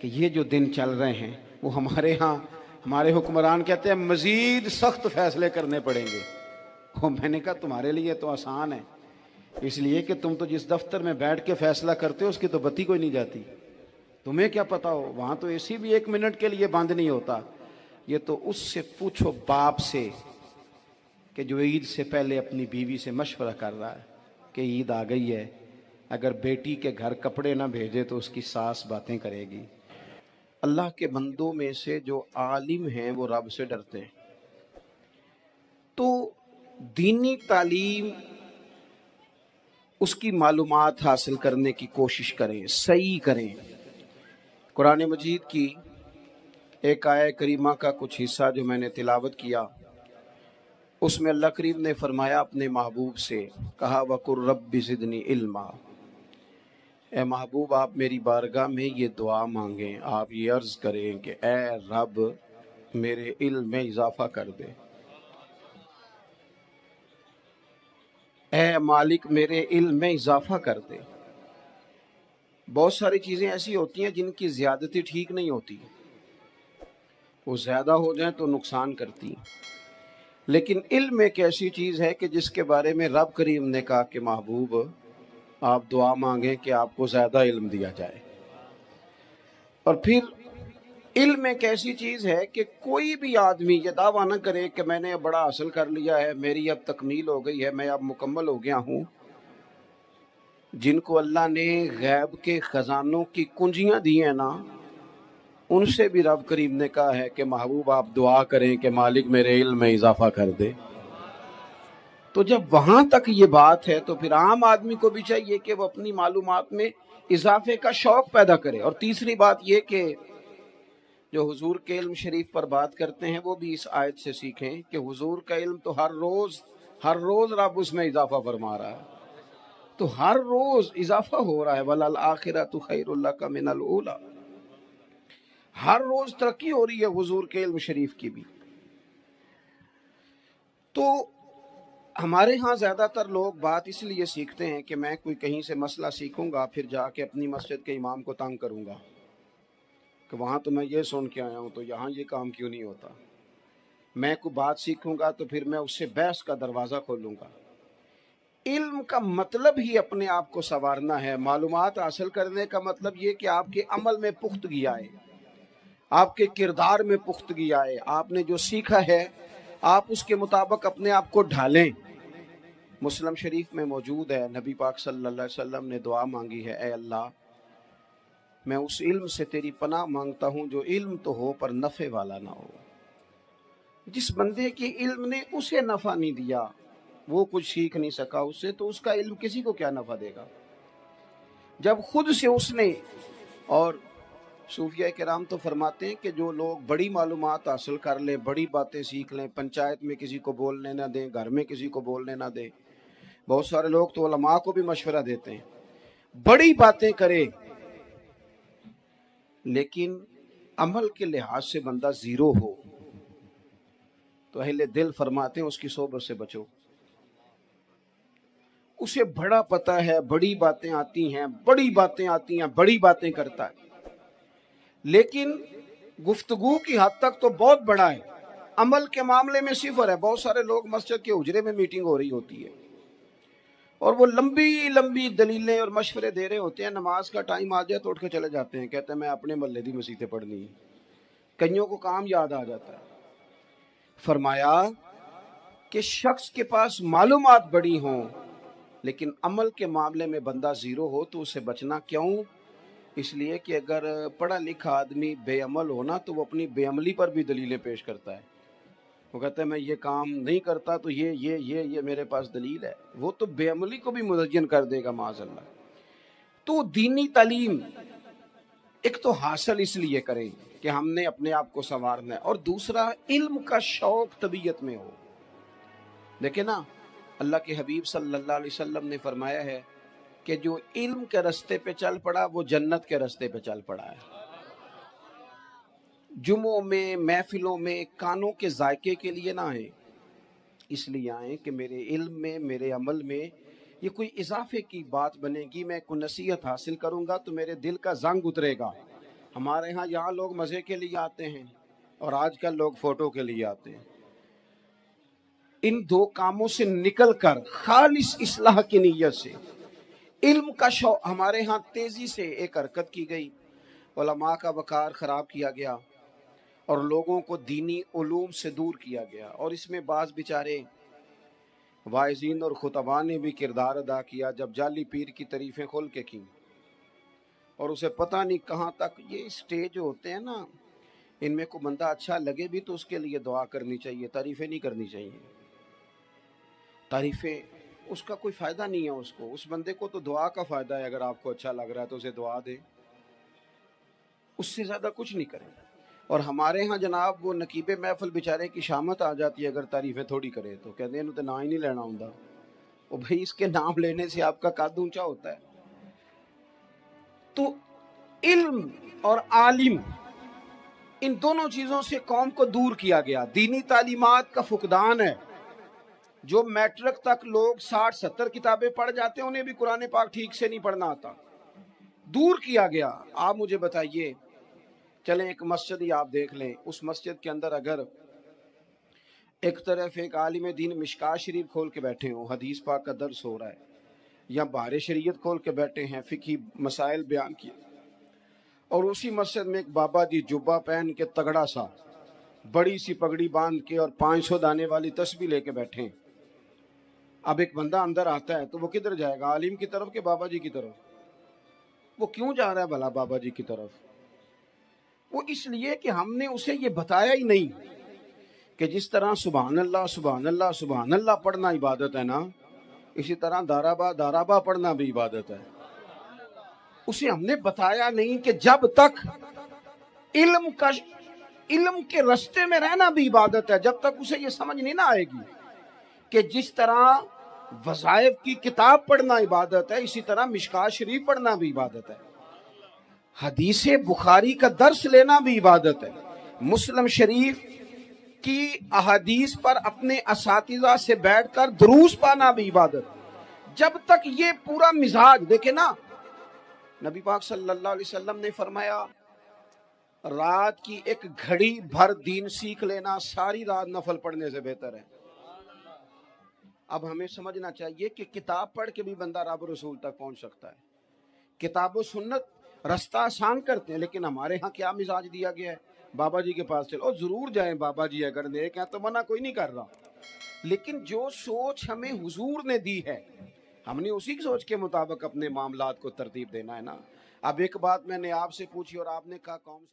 کہ یہ جو دن چل رہے ہیں وہ ہمارے ہاں ہمارے حکمران کہتے ہیں مزید سخت فیصلے کرنے پڑیں گے. میں نے کہا تمہارے لیے تو آسان ہے، اس لیے کہ تم تو جس دفتر میں بیٹھ کے فیصلہ کرتے ہو اس کی تو بتی کوئی نہیں جاتی. تمہیں کیا پتا ہو، وہاں تو اے سی بھی 1 منٹ کے لیے بند نہیں ہوتا. یہ تو اس سے پوچھو باپ سے کہ جو عید سے پہلے اپنی بیوی سے مشورہ کر رہا ہے کہ عید آ گئی ہے، اگر بیٹی کے گھر کپڑے نہ بھیجے تو اس کی ساس باتیں کرے گی. اللہ کے بندوں میں سے جو عالم ہیں وہ رب سے ڈرتے ہیں. تو دینی تعلیم، اس کی معلومات حاصل کرنے کی کوشش کریں، صحیح کریں. قرآن مجید کی ایک آیہ کریمہ کا کچھ حصہ جو میں نے تلاوت کیا، اس میں اللہ کریم نے فرمایا اپنے محبوب سے، کہا وَقُلْ رَبِّ زِدْنِی عِلْمًا، اے محبوب آپ میری بارگاہ میں یہ دعا مانگیں، آپ یہ عرض کریں کہ اے رب میرے علم میں اضافہ کر دے، اے مالک میرے علم میں اضافہ کر دے. بہت ساری چیزیں ایسی ہوتی ہیں جن کی زیادتی ٹھیک نہیں ہوتی، وہ زیادہ ہو جائیں تو نقصان کرتی ہیں. لیکن علم ایک ایسی چیز ہے کہ جس کے بارے میں رب کریم نے کہا کہ محبوب آپ دعا مانگیں کہ آپ کو زیادہ علم دیا جائے. اور پھر علم ایک ایسی چیز ہے کہ کوئی بھی آدمی یہ دعویٰ نہ کرے کہ میں نے بڑا حاصل کر لیا ہے، میری اب تکمیل ہو گئی ہے، میں اب مکمل ہو گیا ہوں. جن کو اللہ نے غیب کے خزانوں کی کنجیاں دی ہیں نا، ان سے بھی رب کریم نے کہا ہے کہ محبوب آپ دعا کریں کہ مالک میرے علم میں اضافہ کر دے. تو جب وہاں تک یہ بات ہے تو پھر عام آدمی کو بھی چاہیے کہ وہ اپنی معلومات میں اضافے کا شوق پیدا کرے. اور تیسری بات یہ کہ جو حضور کے علم شریف پر بات کرتے ہیں وہ بھی اس آیت سے سیکھیں کہ حضور کا علم تو ہر روز رب اس میں اضافہ فرما رہا ہے، تو ہر روز اضافہ ہو رہا ہے. وَلَلْآخِرَةُ خَيْرٌ لَكَ مِنَ الْأُولَىٰ، ہر روز ترقی ہو رہی ہے حضور کے علم شریف کی بھی. تو ہمارے ہاں زیادہ تر لوگ بات اس لیے سیکھتے ہیں کہ میں کوئی کہیں سے مسئلہ سیکھوں گا پھر جا کے اپنی مسجد کے امام کو تنگ کروں گا کہ وہاں تو میں یہ سن کے آیا ہوں تو یہاں یہ کام کیوں نہیں ہوتا. میں کوئی بات سیکھوں گا تو پھر میں اس سے بحث کا دروازہ کھولوں گا. علم کا مطلب ہی اپنے آپ کو سنوارنا ہے. معلومات حاصل کرنے کا مطلب یہ کہ آپ کے عمل میں پختگی آئے، آپ کے کردار میں پختگی آئے، آپ نے جو سیکھا ہے آپ اس کے مطابق اپنے آپ کو ڈھالیں. مسلم شریف میں موجود ہے، نبی پاک صلی اللہ علیہ وسلم نے دعا مانگی ہے، اے اللہ میں اس علم سے تیری پناہ مانگتا ہوں جو علم تو ہو پر نفع والا نہ ہو. جس بندے کے علم نے اسے نفع نہیں دیا، وہ کچھ سیکھ نہیں سکا اس سے، تو اس کا علم کسی کو کیا نفع دے گا جب خود سے اس نے. اور صوفیہ کرام تو فرماتے ہیں کہ جو لوگ بڑی معلومات حاصل کر لیں، بڑی باتیں سیکھ لیں، پنچایت میں کسی کو بولنے نہ دیں، گھر میں کسی کو بولنے نہ دیں. بہت سارے لوگ تو علماء کو بھی مشورہ دیتے ہیں، بڑی باتیں کرے لیکن عمل کے لحاظ سے بندہ زیرو ہو تو اہل دل فرماتے ہیں اس کی صحبت سے بچو. اسے بڑا پتہ ہے، بڑی باتیں آتی ہیں، بڑی باتیں کرتا ہے، لیکن گفتگو کی حد تک تو بہت بڑا ہے، عمل کے معاملے میں صفر ہے. بہت سارے لوگ مسجد کے حجرے میں میٹنگ ہو رہی ہوتی ہے اور وہ لمبی لمبی دلیلیں اور مشورے دے رہے ہوتے ہیں، نماز کا ٹائم آ جائے تو اٹھ کے چلے جاتے ہیں، کہتے ہیں میں اپنے محلے دی مسیتیں پڑھنی ہیں. کئیوں کو کام یاد آ جاتا ہے. فرمایا کہ شخص کے پاس معلومات بڑی ہوں لیکن عمل کے معاملے میں بندہ زیرو ہو تو اسے بچنا. کیوں؟ اس لیے کہ اگر پڑھا لکھا آدمی بے عمل ہونا تو وہ اپنی بے عملی پر بھی دلیلیں پیش کرتا ہے. وہ کہتا ہے میں یہ کام نہیں کرتا تو یہ میرے پاس دلیل ہے. وہ تو بے عملی کو بھی مزین کر دے گا معاذ اللہ. تو دینی تعلیم ایک تو حاصل اس لیے کریں کہ ہم نے اپنے آپ کو سنوارنا ہے، اور دوسرا علم کا شوق طبیعت میں ہو. دیکھیں نا، اللہ کے حبیب صلی اللہ علیہ وسلم نے فرمایا ہے کہ جو علم کے رستے پہ چل پڑا وہ جنت کے رستے پہ چل پڑا ہے. جمعوں میں، محفلوں میں کانوں کے ذائقے کے لیے نہ آئیں، اس لیے آئیں کہ میرے علم میں، میرے عمل میں یہ کوئی اضافے کی بات بنے گی. میں کوئی نصیحت حاصل کروں گا تو میرے دل کا زنگ اترے گا. ہمارے ہاں یہاں لوگ مزے کے لیے آتے ہیں اور آج کل لوگ فوٹو کے لیے آتے ہیں. ان دو کاموں سے نکل کر خالص اصلاح کی نیت سے علم کا شوق ہمارے ہاں تیزی سے ایک حرکت کی گئی، علماء کا وقار خراب کیا گیا اور لوگوں کو دینی علوم سے دور کیا گیا، اور اس میں بعض بیچارے واعظین اور خطباء نے بھی کردار ادا کیا جب جعلی پیر کی تعریفیں کھول کے کی، اور اسے پتہ نہیں کہاں تک. یہ اسٹیج ہوتے ہیں نا، ان میں کوئی بندہ اچھا لگے بھی تو اس کے لیے دعا کرنی چاہیے، تعریفیں نہیں کرنی چاہیے. تعریفیں اس کا کوئی فائدہ نہیں ہے، اس بندے کو تو دعا کا فائدہ ہے. اگر آپ کو اچھا لگ رہا ہے تو اسے دعا دے، اس سے زیادہ کچھ نہیں کریں. اور ہمارے ہاں جناب وہ نقیب محفل بیچارے کی شامت آ جاتی ہے اگر تعریفیں تھوڑی کرے تو کہتے ہیں انہوں تو نام ہی نہیں لینا ہوں. وہ بھائی اس کے نام لینے سے آپ کا قد اونچا ہوتا ہے. تو علم اور عالم ان دونوں چیزوں سے قوم کو دور کیا گیا. دینی تعلیمات کا فقدان ہے. جو میٹرک تک لوگ 60-70 کتابیں پڑھ جاتے ہیں انہیں بھی قرآن پاک ٹھیک سے نہیں پڑھنا آتا. دور کیا گیا. آپ مجھے بتائیے، چلیں ایک مسجد ہی آپ دیکھ لیں، اس مسجد کے اندر اگر ایک طرف ایک عالم دین مشکات شریف کھول کے بیٹھے ہوں، حدیث پاک کا درس ہو رہا ہے، یا بہار شریعت کھول کے بیٹھے ہیں، فقہی مسائل بیان کیے، اور اسی مسجد میں ایک بابا جی جبہ پہن کے تگڑا سا بڑی سی پگڑی باندھ کے اور 500 دانے والی تسبیح لے کے بیٹھے ہیں. اب ایک بندہ اندر آتا ہے تو وہ کدھر جائے گا؟ عالم کی طرف کہ بابا جی کی طرف؟ وہ کیوں جا رہا ہے بھلا بابا جی کی طرف؟ وہ اس لیے کہ ہم نے اسے یہ بتایا ہی نہیں کہ جس طرح سبحان اللہ سبحان اللہ سبحان اللہ پڑھنا عبادت ہے نا، اسی طرح دارابا پڑھنا بھی عبادت ہے. اسے ہم نے بتایا نہیں کہ جب تک علم کے رستے میں رہنا بھی عبادت ہے. جب تک اسے یہ سمجھ نہیں نہ آئے گی کہ جس طرح وظائف کی کتاب پڑھنا عبادت ہے، اسی طرح مشکات شریف پڑھنا بھی عبادت ہے، حدیث بخاری کا درس لینا بھی عبادت ہے، مسلم شریف کی احادیث پر اپنے اساتذہ سے بیٹھ کر دروس پانا بھی عبادت. جب تک یہ پورا مزاج دیکھیں نا، نبی پاک صلی اللہ علیہ وسلم نے فرمایا رات کی ایک گھڑی بھر دین سیکھ لینا ساری رات نفل پڑھنے سے بہتر ہے. اب ہمیں سمجھنا چاہیے کہ کتاب پڑھ کے بھی بندہ رب رسول تک پہنچ سکتا ہے. کتاب و سنت رستہ آسان کرتے ہیں، لیکن ہمارے ہاں کیا مزاج دیا گیا ہے؟ بابا جی کے پاس چلو، ضرور جائیں بابا جی اگر نیک ہیں تو منع کوئی نہیں کر رہا، لیکن جو سوچ ہمیں حضور نے دی ہے ہم نے اسی سوچ کے مطابق اپنے معاملات کو ترتیب دینا ہے نا. اب ایک بات میں نے آپ سے پوچھی اور آپ نے کہا قوم